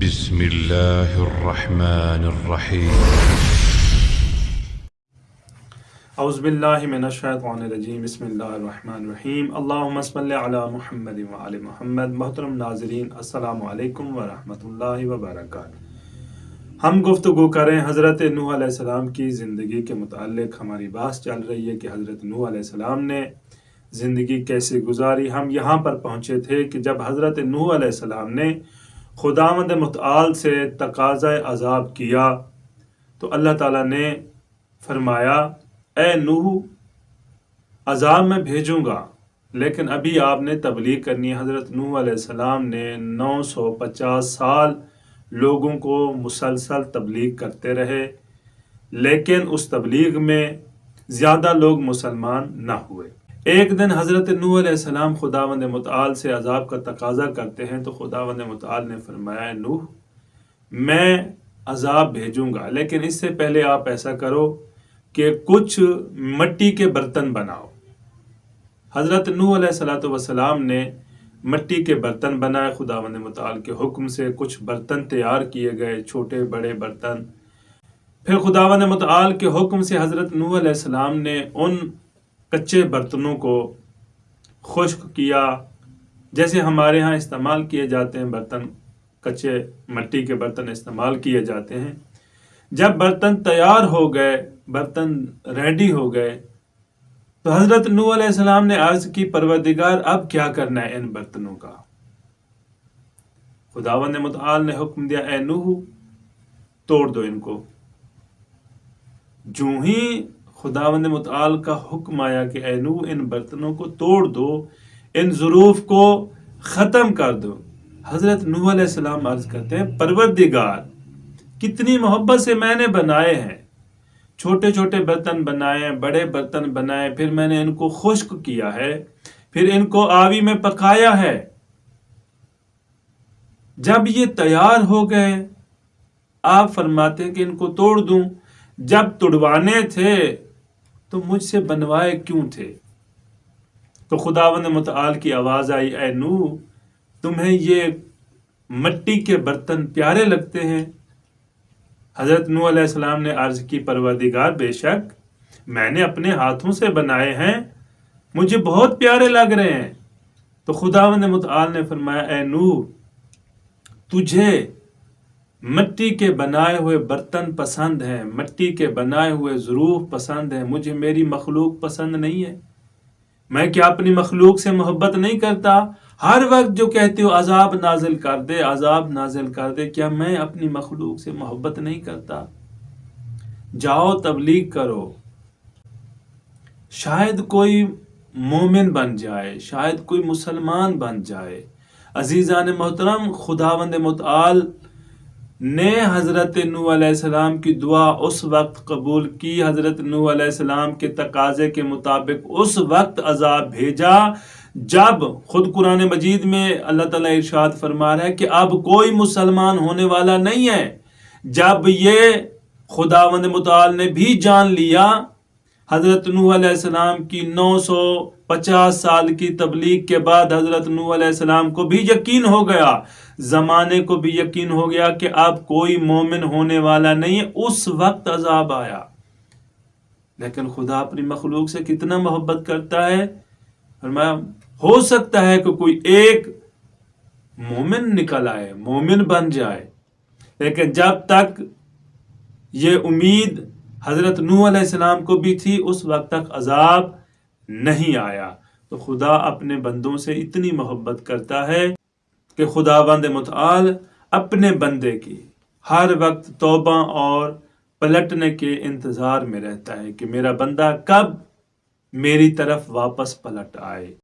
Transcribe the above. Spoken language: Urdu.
بسم اللہ الرحمن الرحیم اعوذ باللہ من الشیطان الرجیم بسم اللہ الرحمن الرحیم اللہم صلی علی محمد وعلی محمد۔ محترم ناظرین، السلام علیکم ورحمۃ اللہ وبرکاتہ۔ ہم گفتگو کریں حضرت نوح علیہ السلام کی زندگی کے متعلق۔ ہماری بحث چل رہی ہے کہ حضرت نوح علیہ السلام نے زندگی کیسے گزاری۔ ہم یہاں پر پہنچے تھے کہ جب حضرت نوح علیہ السلام نے خداوند متعال سے تقاضۂ عذاب کیا تو اللہ تعالیٰ نے فرمایا، اے نوح، عذاب میں بھیجوں گا، لیکن ابھی آپ نے تبلیغ کرنی ہے۔ حضرت نوح علیہ السلام نے 950 سال لوگوں کو مسلسل تبلیغ کرتے رہے، لیکن اس تبلیغ میں زیادہ لوگ مسلمان نہ ہوئے۔ ایک دن حضرت نوح علیہ السلام خداوند متعال سے عذاب کا تقاضا کرتے ہیں تو خداوند متعال نے فرمایا، نوح، میں عذاب بھیجوں گا، لیکن اس سے پہلے آپ ایسا کرو کہ کچھ مٹی کے برتن بناؤ۔ حضرت نوح علیہ السلام نے مٹی کے برتن بنائے۔ خداوند متعال کے حکم سے کچھ برتن تیار کیے گئے، چھوٹے بڑے برتن۔ پھر خداوند متعال کے حکم سے حضرت نوح علیہ السلام نے ان کچے برتنوں کو خشک کیا، جیسے ہمارے ہاں استعمال کیے جاتے ہیں برتن، کچے مٹی کے برتن استعمال کیے جاتے ہیں۔ جب برتن تیار ہو گئے، برتن ریڈی ہو گئے، تو حضرت نوح علیہ السلام نے عرض کی، پروردگار اب کیا کرنا ہے ان برتنوں کا؟ خداوند متعال نے حکم دیا، اے نوح، توڑ دو ان کو۔ جو ہی خداوند متعال کا حکم آیا کہ اے نوح، ان برتنوں کو توڑ دو، ان ظروف کو ختم کر دو، حضرت نوح علیہ السلام عرض کرتے ہیں، پروردگار، کتنی محبت سے میں نے بنائے ہیں، چھوٹے چھوٹے برتن بنائے، بڑے برتن بنائے، پھر میں نے ان کو خشک کیا ہے، پھر ان کو آوی میں پکایا ہے۔ جب یہ تیار ہو گئے، آپ فرماتے ہیں کہ ان کو توڑ دوں۔ جب توڑوانے تھے تو مجھ سے بنوائے کیوں تھے؟ تو خداوند متعال کی آواز آئی، اے نوح، تمہیں یہ مٹی کے برتن پیارے لگتے ہیں؟ حضرت نوح علیہ السلام نے عرض کی، پروردگار، بے شک میں نے اپنے ہاتھوں سے بنائے ہیں، مجھے بہت پیارے لگ رہے ہیں۔ تو خداوند متعال نے فرمایا، اے نوح، تجھے مٹی کے بنائے ہوئے برتن پسند ہیں، مٹی کے بنائے ہوئے ظروف پسند ہیں، مجھے میری مخلوق پسند نہیں ہے؟ میں کیا اپنی مخلوق سے محبت نہیں کرتا؟ ہر وقت جو کہتے ہو عذاب نازل کر دے، عذاب نازل کر دے، کیا میں اپنی مخلوق سے محبت نہیں کرتا؟ جاؤ تبلیغ کرو، شاید کوئی مومن بن جائے، شاید کوئی مسلمان بن جائے۔ عزیزان محترم، خداوند متعال نے حضرت نوح علیہ السلام کی دعا اس وقت قبول کی، حضرت نوح علیہ السلام کے تقاضے کے مطابق اس وقت عذاب بھیجا جب خود قرآن مجید میں اللہ تعالیٰ ارشاد فرما رہا ہے کہ اب کوئی مسلمان ہونے والا نہیں ہے۔ جب یہ خداوند متعال نے بھی جان لیا، حضرت نوح علیہ السلام کی 950 سال کی تبلیغ کے بعد حضرت نوح علیہ السلام کو بھی یقین ہو گیا، زمانے کو بھی یقین ہو گیا کہ اب کوئی مومن ہونے والا نہیں ہے، اس وقت عذاب آیا۔ لیکن خدا اپنی مخلوق سے کتنا محبت کرتا ہے، فرمایا ہو سکتا ہے کہ کوئی ایک مومن نکل آئے، مومن بن جائے، لیکن جب تک یہ امید حضرت نوح علیہ السلام کو بھی تھی، اس وقت تک عذاب نہیں آیا۔ تو خدا اپنے بندوں سے اتنی محبت کرتا ہے کہ خداوند متعال اپنے بندے کی ہر وقت توبہ اور پلٹنے کے انتظار میں رہتا ہے کہ میرا بندہ کب میری طرف واپس پلٹ آئے۔